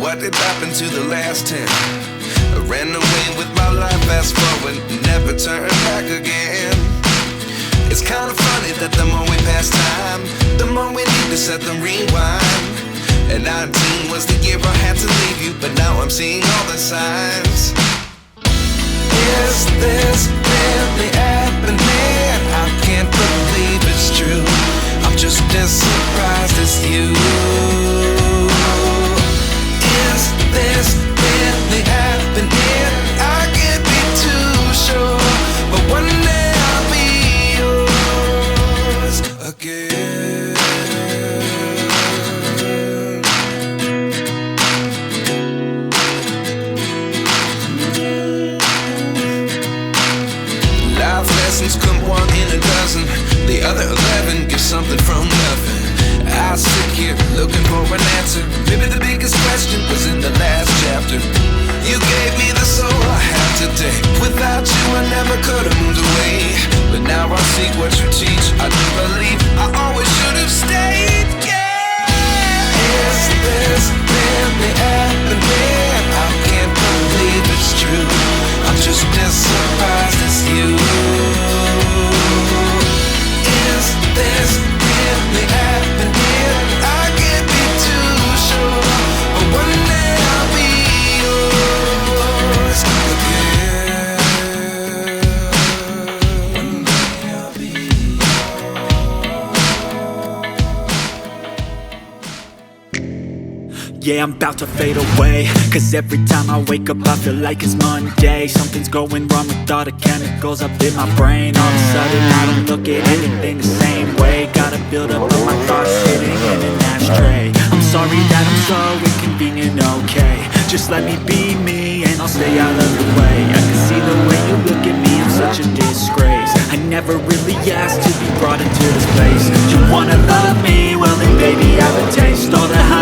what did happen to the last 10? I ran away with my life, fast forward, never turn back again. It's kinda funny that the more we pass time, the more we need to set the rewind. And 19 was the year I had to leave you, but now I'm seeing all the signs. Is this really happening? I can't believe it's true. I'm just as surprised as you. Is this really happening? I can't be too sure, but one day I'll be yours again. Life lessons come one in a dozen. The other 11 give something from nothing. I sit here looking for an answer. Maybe the biggest question was in the last chapter. You gave me the soul I have today. Without you I never could have moved away. But now I see what you teach. I do believe I always should have stayed. Yeah. Is this really happening? I can't believe it's true. I'm just as surprised as you. Is this really happening? I can't be too sure, but one day I'll be yours again. One day I'll be yours. Yeah, I'm about to fade away, cause every time I wake up I feel like it's Monday. Something's going wrong with all the chemicals up in my brain. All of a sudden I don't look at anything the same way. Gotta build up all my thoughts sitting in an ashtray. I'm sorry that I'm so inconvenient, okay. Just let me be me and I'll stay out of the way. I can see the way you look at me, I'm such a disgrace. I never really asked to be brought into this place. You wanna love me? Well then baby I have a taste. All the high